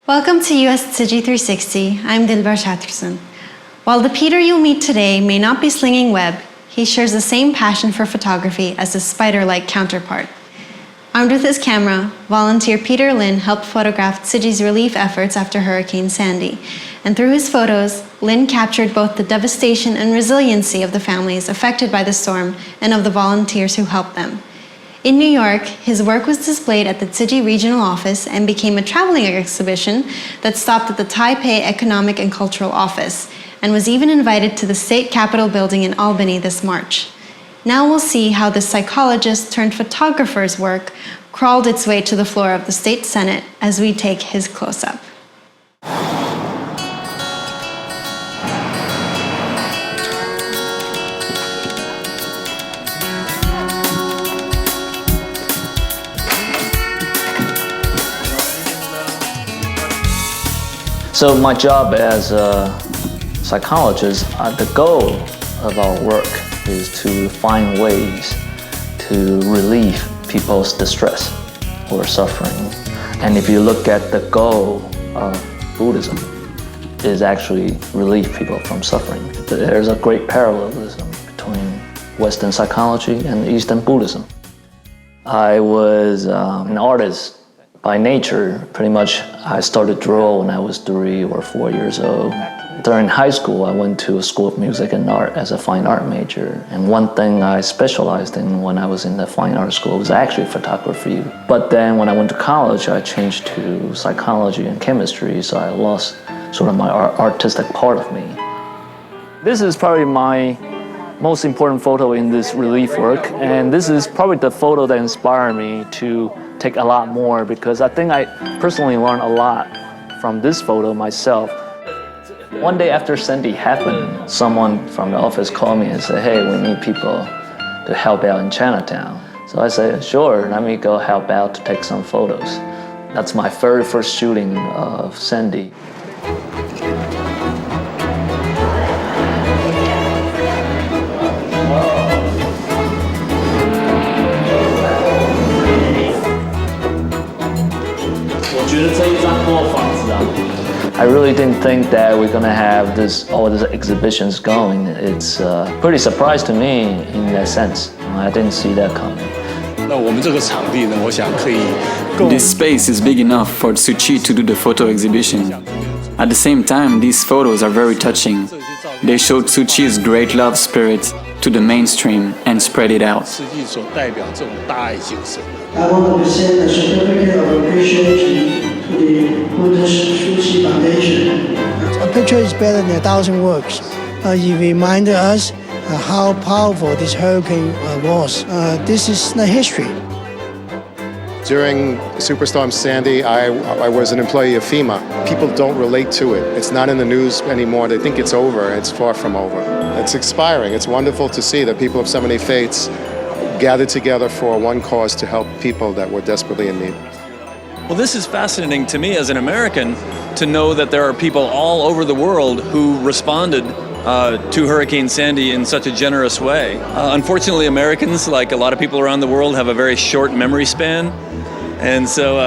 Welcome to USTC360. I'm Dilbar Chatterson. While the Peter you'll meet today may not be slinging web, he shares the same passion for photography as his spider-like counterpart. Armed with his camera, volunteer Peter Lin helped photograph Tzu Chi's relief efforts after Hurricane Sandy. And through his photos, Lin captured both the devastation and resiliency of the families affected by the storm and of the volunteers who helped them. In New York, his work was displayed at the Tzu Chi regional office and became a traveling exhibition that stopped at the Taipei Economic and Cultural Office and was even invited to the State Capitol building in Albany this March. Now we'll see how this psychologist turned photographer's work crawled its way to the floor of the State Senate as we take his close-up. So my job as a psychologist, the goal of our work is to find ways to relieve people's distress or suffering. And if you look at the goal of Buddhism, is actually relieve people from suffering. There's a great parallelism between Western psychology and Eastern Buddhism. I was an artist by nature. Pretty much I started to draw when I was 3 or 4 years old. During high school, I went to a school of music and art as a fine art major. And one thing I specialized in when I was in the fine art school was actually photography. But then when I went to college, I changed to psychology and chemistry, so I lost sort of my artistic part of me. This is probably my most important photo in this relief work, and this is probably the photo that inspired me to take a lot more, because I think I personally learned a lot from this photo myself. One day after Sandy happened, someone from the office called me and said, "Hey, we need people to help out in Chinatown." So I said, "Sure, let me go help out to take some photos." That's my very first shooting of Sandy. I really didn't think that we're gonna have all these exhibitions going. It's pretty surprise to me in that sense. I didn't see that coming. This space is big enough for Tzu Chi to do the photo exhibition. At the same time, these photos are very touching. They show Tzu Chi's great love spirit to the mainstream and spread it out. I want to present a certificate of appreciation to the Buddhist Tzu Chi Foundation. A picture is better than 1,000 words. It reminded us how powerful this hurricane was. This is the history. During Superstorm Sandy, I was an employee of FEMA. People don't relate to it. It's not in the news anymore. They think it's over. It's far from over. It's inspiring. It's wonderful to see that people of so many faiths gathered together for one cause to help people that were desperately in need. Well, this is fascinating to me as an American to know that there are people all over the world who responded to Hurricane Sandy in such a generous way. Unfortunately, Americans, like a lot of people around the world, have a very short memory span. And so,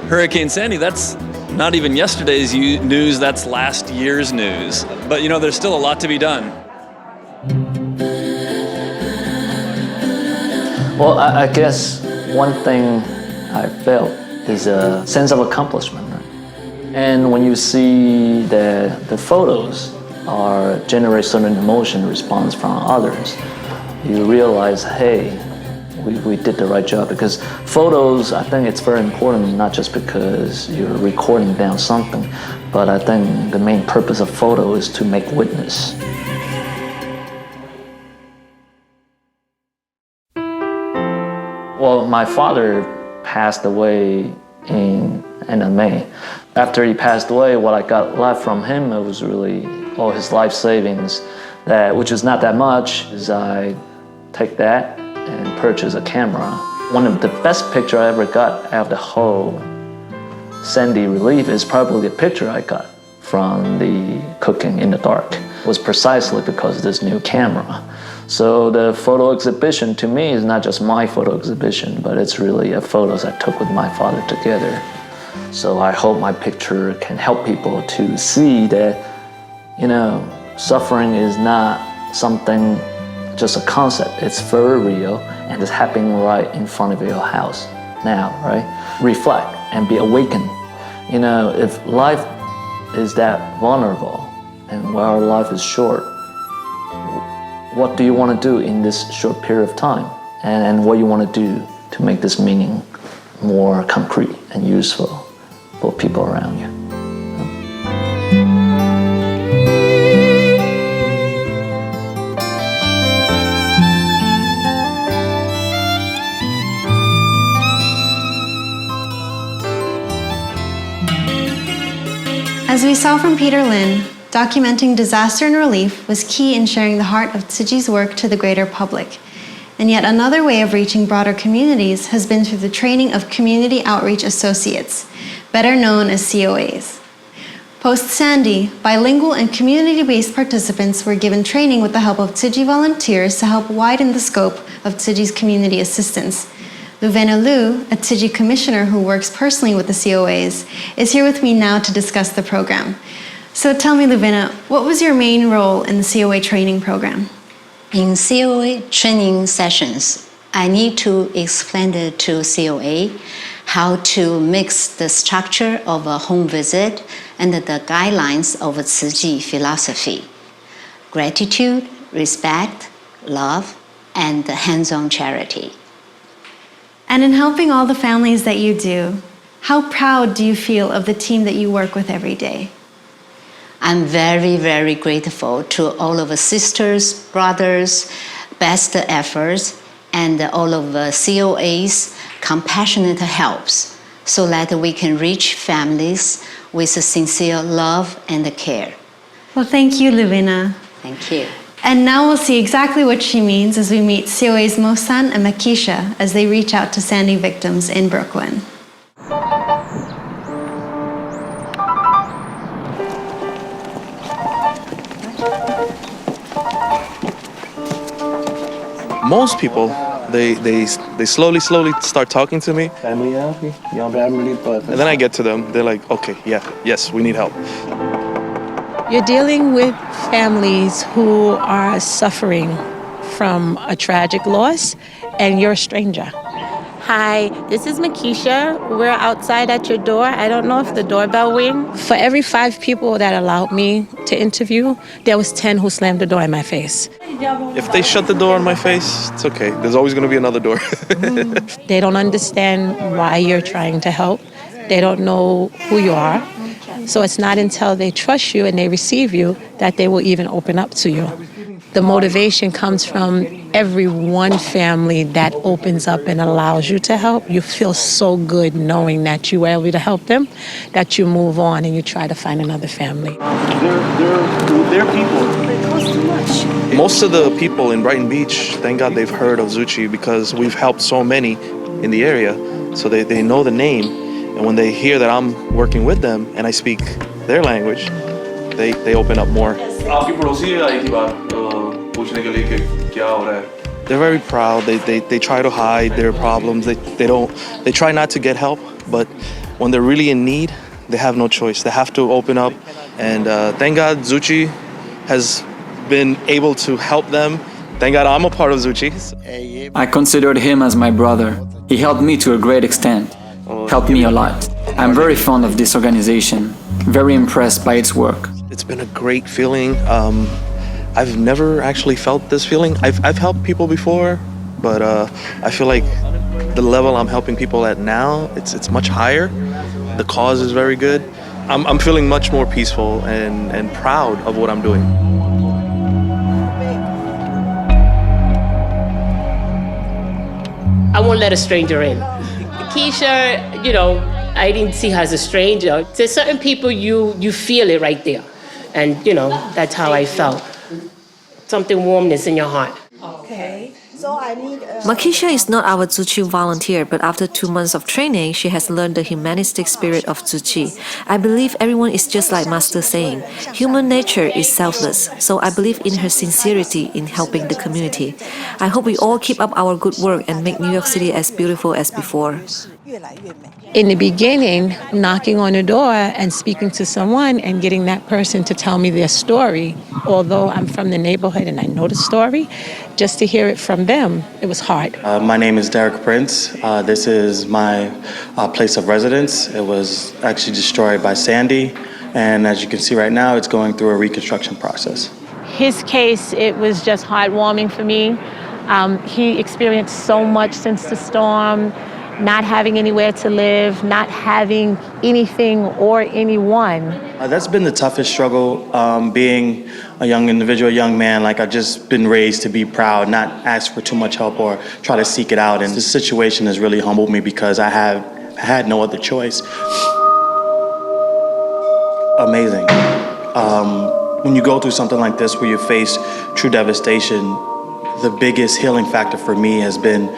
Hurricane Sandy, that's not even yesterday's news, that's last year's news. But, there's still a lot to be done. Well, I guess one thing I felt is a sense of accomplishment. And when you see that the photos generate certain emotion response from others, you realize, hey, we did the right job. Because photos, I think it's very important, not just because you're recording down something, but I think the main purpose of photo is to make witness. Well, my father passed away in end of May. After he passed away, what I got left from him, it was really all his life savings, which is not that much, is I take that and purchase a camera. One of the best picture I ever got out of the whole Sandy relief is probably the picture I got from the cooking in the dark. It was precisely because of this new camera. So the photo exhibition to me is not just my photo exhibition, but it's really photos I took with my father together. So I hope my picture can help people to see that, suffering is not something, just a concept. It's very real and it's happening right in front of your house now, right? Reflect and be awakened. If life is that vulnerable and while life is short, what do you want to do in this short period of time? And what you want to do to make this meaning more concrete and useful for people around you. As we saw from Peter Lin, documenting disaster and relief was key in sharing the heart of Tzu Chi's work to the greater public. And yet another way of reaching broader communities has been through the training of Community Outreach Associates, better known as COAs. Post-Sandy, bilingual and community-based participants were given training with the help of Tzu Chi volunteers to help widen the scope of Tzu Chi's community assistance. Luvena Liu, a Tzu Chi commissioner who works personally with the COAs, is here with me now to discuss the program. So tell me, Luvena, what was your main role in the COA training program? In COA training sessions, I need to explain to COA how to mix the structure of a home visit and the guidelines of Tzu Chi philosophy: gratitude, respect, love, and hands-on charity. And in helping all the families that you do, how proud do you feel of the team that you work with every day? I'm very, very grateful to all of the sisters, brothers, best efforts, and all of the COA's compassionate helps so that we can reach families with sincere love and care. Well, thank you, Luvena. Thank you. And now we'll see exactly what she means as we meet COA's Mosan and Makisha as they reach out to Sandy victims in Brooklyn. Most people, they slowly start talking to me. Family, and then I get to them. They're like, okay, yes, we need help. You're dealing with families who are suffering from a tragic loss, and you're a stranger. Hi, this is Makisha. We're outside at your door. I don't know if the doorbell rang. For every 5 people that allowed me to interview, there was 10 who slammed the door in my face. If they shut the door in my face, it's okay. There's always going to be another door. They don't understand why you're trying to help. They don't know who you are. So it's not until they trust you and they receive you that they will even open up to you. The motivation comes from every one family that opens up and allows you to help. You feel so good knowing that you were able to help them, that you move on and you try to find another family. They're people. Most of the people in Brighton Beach, thank God they've heard of Tzu Chi because we've helped so many in the area. So they know the name. And when they hear that I'm working with them and I speak their language, they open up more. They're very proud. They try to hide their problems. They try not to get help, but when they're really in need, they have no choice. They have to open up. And thank God Tzu Chi has been able to help them. Thank God I'm a part of Tzu Chi. I considered him as my brother. He helped me to a great extent, helped me a lot. I'm very fond of this organization, very impressed by its work. It's been a great feeling. I've never actually felt this feeling. I've helped people before, but I feel like the level I'm helping people at now, it's much higher. The cause is very good. I'm feeling much more peaceful and proud of what I'm doing. I won't let a stranger in. Keisha, I didn't see her as a stranger. There's certain people you feel it right there. And, that's how I felt. Something warmness in your heart. Okay. So I need Makisha is not our Tzu Chi volunteer, but after 2 months of training, she has learned the humanistic spirit of Tzu Chi. I believe everyone is just like Master saying, human nature is selfless, so I believe in her sincerity in helping the community. I hope we all keep up our good work and make New York City as beautiful as before. In the beginning, knocking on a door and speaking to someone and getting that person to tell me their story, although I'm from the neighborhood and I know the story, just to hear it from them, it was hard. My name is Derek Prince. This is my place of residence. It was actually destroyed by Sandy, and as you can see right now, it's going through a reconstruction process. His case, it was just heartwarming for me. He experienced so much since the storm, not having anywhere to live, not having anything or anyone. That's been the toughest struggle, being a young individual, a young man. Like, I've just been raised to be proud, not ask for too much help or try to seek it out. And this situation has really humbled me because I had no other choice. Amazing. When you go through something like this where you face true devastation, the biggest healing factor for me has been,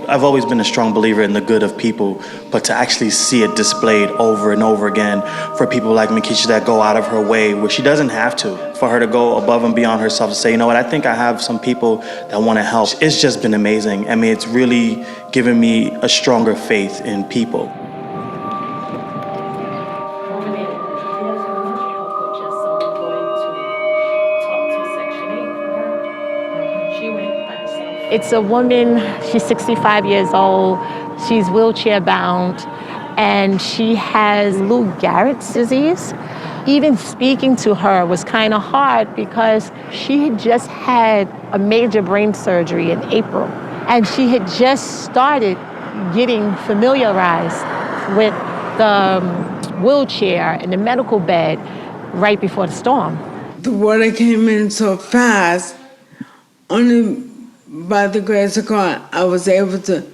I've always been a strong believer in the good of people, but to actually see it displayed over and over again for people like Makisha that go out of her way where she doesn't have to, for her to go above and beyond herself to say, you know what, I think I have some people that want to help. It's just been amazing. I mean, it's really given me a stronger faith in people. It's a woman, she's 65 years old, she's wheelchair bound, and she has Lou Gehrig's disease. Even speaking to her was kind of hard because she had just had a major brain surgery in April, and she had just started getting familiarized with the wheelchair and the medical bed right before the storm. The water came in so fast, only by the grace of God, I was able to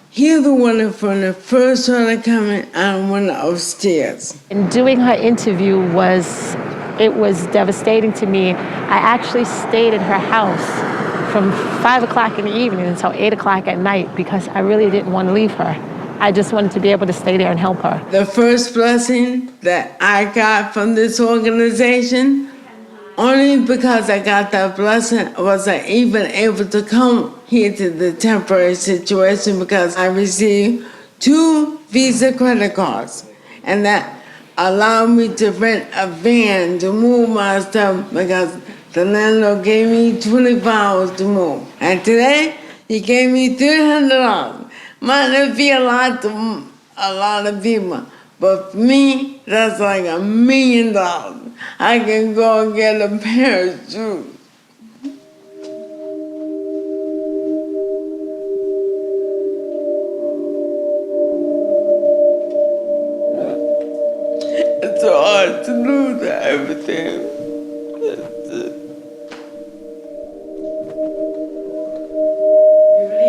hear the water from the first water coming out and went upstairs. And doing her interview was devastating to me. I actually stayed at her house from 5 o'clock in the evening until 8 o'clock at night because I really didn't want to leave her. I just wanted to be able to stay there and help her. The first blessing that I got from this organization, only because I got that blessing was I even able to come here to the temporary situation because I received 2 Visa credit cards, and that allowed me to rent a van to move my stuff because the landlord gave me 24 hours to move. And today, he gave me $300. Might not be a lot of people, but for me, that's like $1 million. I can go and get a pair of shoes. It's so hard to lose everything.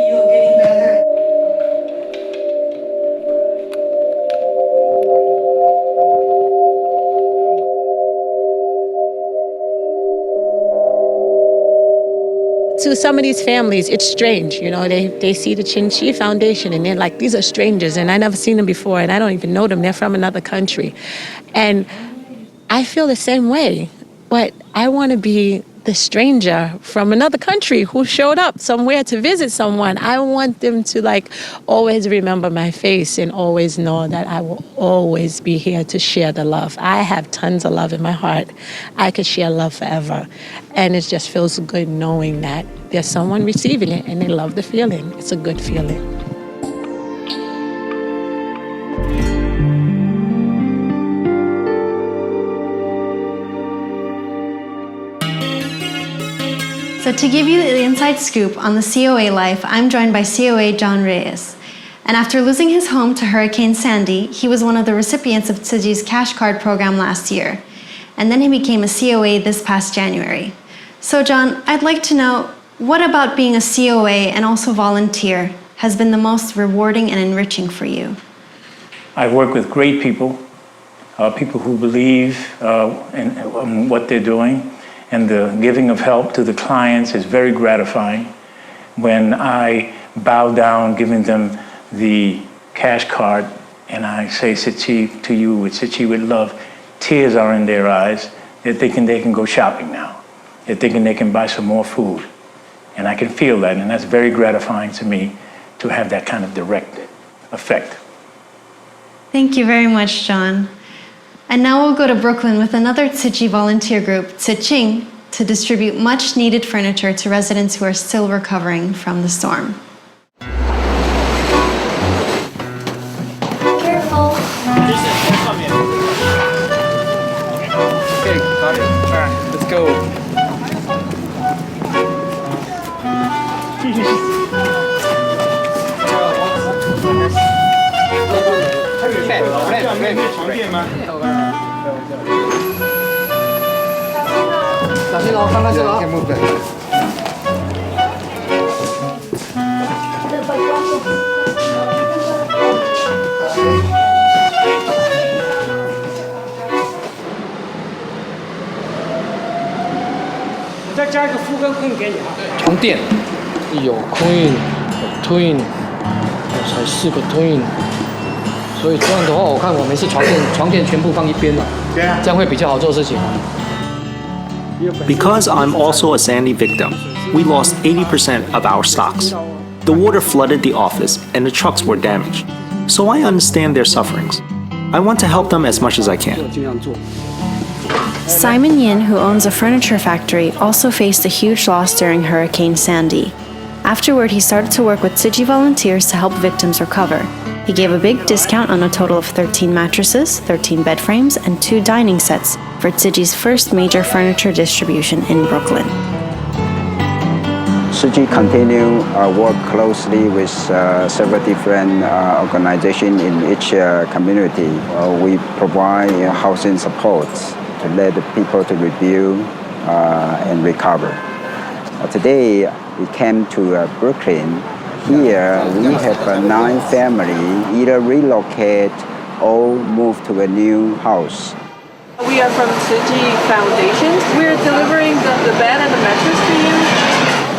You're getting better. To some of these families, it's strange, you know, they see the Tzu Chi Foundation and they're like, these are strangers and I never seen them before and I don't even know them, they're from another country. And I feel the same way, but I want to be the stranger from another country who showed up somewhere to visit someone. I want them to like always remember my face and always know that I will always be here to share the love. I have tons of love in my heart. I could share love forever. And it just feels good knowing that there's someone receiving it and they love the feeling. It's a good feeling. So to give you the inside scoop on the COA Life, I'm joined by COA John Reyes. And after losing his home to Hurricane Sandy, he was one of the recipients of Tzu Chi's cash card program last year. And then he became a COA this past January. So John, I'd like to know, what about being a COA and also volunteer has been the most rewarding and enriching for you? I've worked with great people, people who believe in what they're doing. And the giving of help to the clients is very gratifying. When I bow down, giving them the cash card, and I say Tzu Chi to you with Tzu Chi with love, tears are in their eyes. They're thinking they can go shopping now. They're thinking they can buy some more food. And I can feel that, and that's very gratifying to me to have that kind of direct effect. Thank you very much, John. And now we'll go to Brooklyn with another Tzu Chi volunteer group, Tzu Chi, to distribute much needed furniture to residents who are still recovering from the storm. Careful. Okay, got it. All right, let's go.床垫有空运，有托运，才4个托运，所以这样的话，我看我们是床垫全部放一边了，这样会比较好做事情。Because I'm also a Sandy victim, we lost 80% of our stocks. The water flooded the office and the trucks were damaged. So I understand their sufferings. I want to help them as much as I can. Simon Yin, who owns a furniture factory, also faced a huge loss during Hurricane Sandy. Afterward, he started to work with Tzu Chi volunteers to help victims recover. He gave a big discount on a total of 13 mattresses, 13 bed frames, and 2 dining sets for Tzu Chi's first major furniture distribution in Brooklyn. Tzu Chi continue work closely with several different organizations in each community. We provide housing support to let the people to review and recover. Today we came to Brooklyn. Here we have 9 families either relocate or move to a new house. We are from Tzu Chi Foundation. We're delivering the bed and the mattress to you.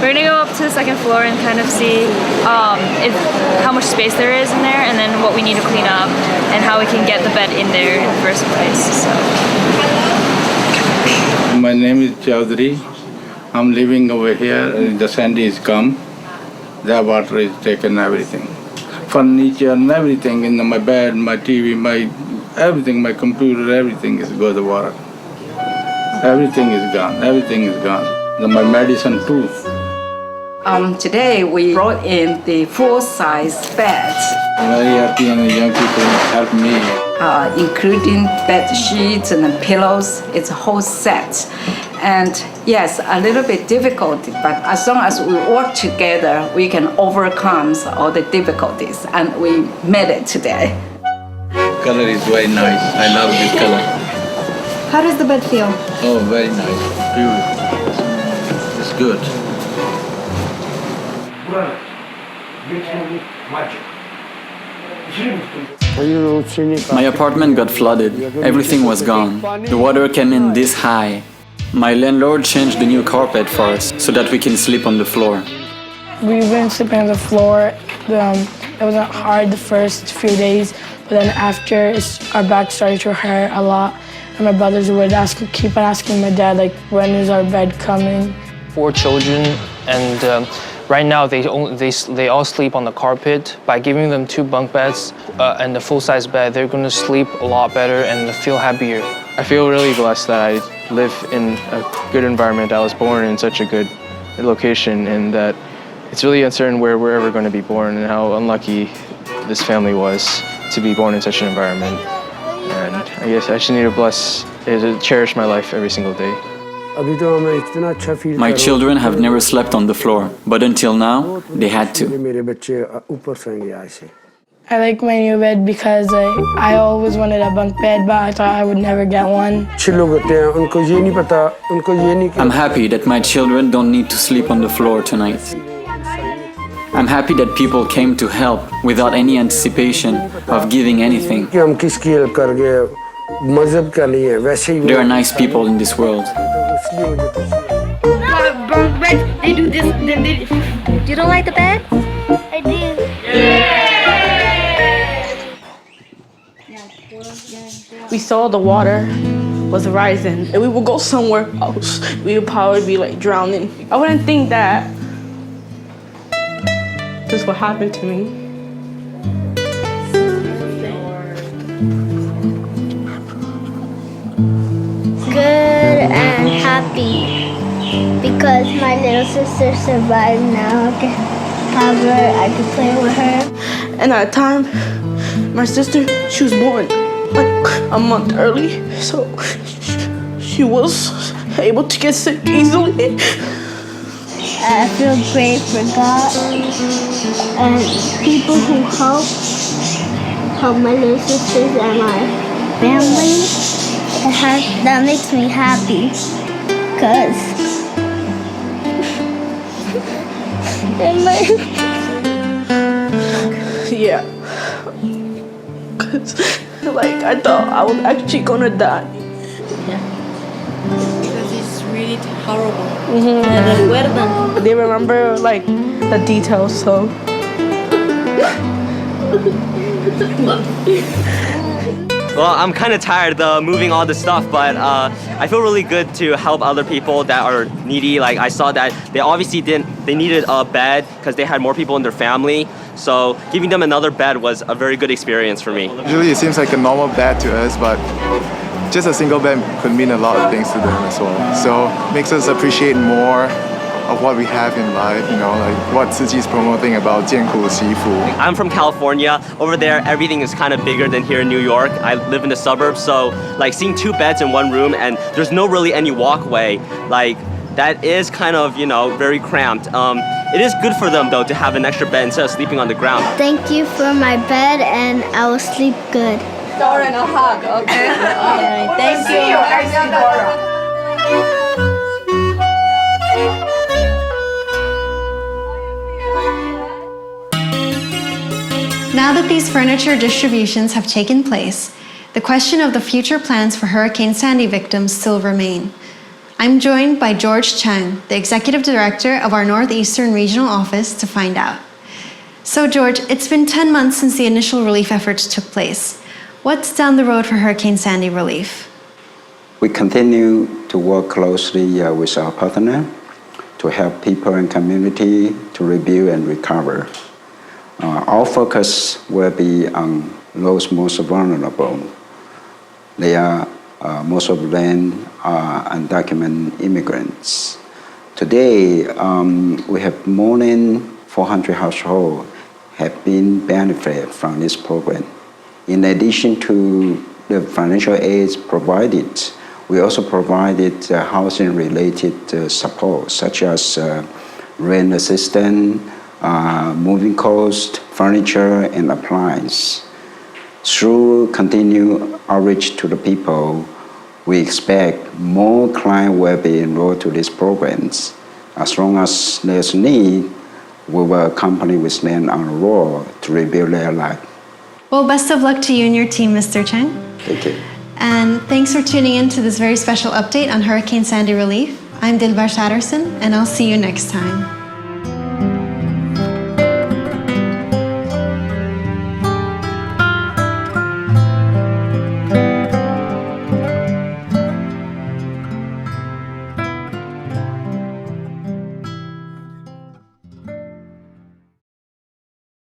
We're gonna go up to the 2nd floor and kind of see how much space there is in there, and then what we need to clean up, and how we can get the bed in there in the first place. So. My name is Chaudhary. I'm living over here. The Sandy is come. The water is taken everything. Furniture and everything in my bed, my TV, my everything, my computer, everything is go the water. Everything is gone. Everything is gone. My medicine too. Today we brought in the full-size beds. I'm very happy and the young people help me. Including bed sheets and pillows. It's a whole set. And yes, a little bit difficult, but as long as we work together, we can overcome all the difficulties, and we made it today. Color is very nice. I love this color. How does the bed feel? Oh, very nice. Beautiful. It's good. My apartment got flooded. Everything was gone. The water came in this high. My landlord changed the new carpet for us so that we can sleep on the floor. We've been sleeping on the floor. It wasn't hard the first few days, but then after, our back started to hurt a lot. And my brothers would keep on asking my dad, like, when is our bed coming? 4 children, and right now they all sleep on the carpet. By giving them 2 bunk beds and the full-size bed, they're going to sleep a lot better and feel happier. I feel really blessed that I live in a good environment. I was born in such a good location, and that it's really uncertain where we're ever going to be born, and how unlucky this family was to be born in such an environment. And I guess I just need to cherish my life every single day. My children have never slept on the floor, but until now, they had to. I like my new bed because I always wanted a bunk bed, but I thought I would never get one. I'm happy that my children don't need to sleep on the floor tonight. I'm happy that people came to help without any anticipation of giving anything. There are nice people in this world. Bunk beds, they do this. You don't like the bed? I do. We saw the water was rising, and we would go somewhere else. We would probably be like drowning. I wouldn't think that is what happened to me. Good and happy because my little sister survived. Now I can have her, I can play with her. And at a time, my sister, she was born like a month early, so she was able to get sick easily. I feel great for God and people who help my little sisters and my family. That makes me happy, cause yeah, cause like I thought I was actually gonna die. Because it's really horrible. Mm-hmm. They remember like the details, so. Well, I'm kind of tired of moving all this stuff, but I feel really good to help other people that are needy. Like I saw that they needed a bed because they had more people in their family. So giving them another bed was a very good experience for me. Usually it seems like a normal bed to us, but just a single bed could mean a lot of things to them as well. So it makes us appreciate more of what we have in life, you know, like what Tzu Chi is promoting about 艰苦惜福. I'm from California. Over there, everything is kind of bigger than here in New York. I live in the suburbs, so like seeing 2 beds in one room and there's no really any walkway, like that is kind of, you know, very cramped. It is good for them though to have an extra bed instead of sleeping on the ground. Thank you for my bed and I will sleep good. Dora and a hug, okay? All right, thank you. Now that these furniture distributions have taken place, the question of the future plans for Hurricane Sandy victims still remain. I'm joined by George Chang, the Executive Director of our Northeastern Regional Office, to find out. So George, it's been 10 months since the initial relief efforts took place. What's down the road for Hurricane Sandy relief? We continue to work closely with our partner to help people and community to rebuild and recover. Our focus will be on those most vulnerable. They are, most of them are undocumented immigrants. Today, we have more than 400 households have been benefited from this program. In addition to the financial aids provided, we also provided housing-related support, such as rent assistance, moving cost, furniture, and appliance. Through continued outreach to the people, we expect more clients will be enrolled to these programs. As long as there's need, we will accompany with them on the road to rebuild their life. Well, best of luck to you and your team, Mr. Chang. Thank you. And thanks for tuning in to this very special update on Hurricane Sandy relief. I'm Dilbar Shatterson, and I'll see you next time.